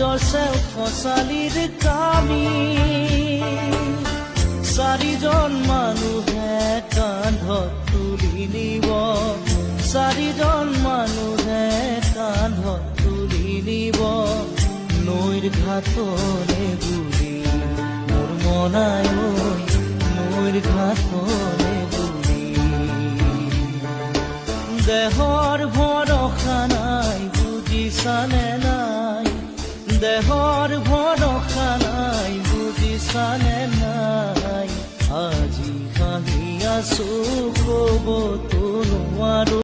জৰ্চেও খচালিৰ কামি চাৰিজন মানুহে কান্ধত তুলি নিব চাৰিজন মানুহে কান্ধত তুলি নিব নৈৰ ঘাটলে বুলি মোৰ মনাই নৈৰ ঘাটলে বুলি দেহৰ ভৰসা নাই বুজিছানে নাই দেহৰ ভৰসা নাই বুজিছানে নাই আজি কালি আছো ক'বতো নোৱাৰো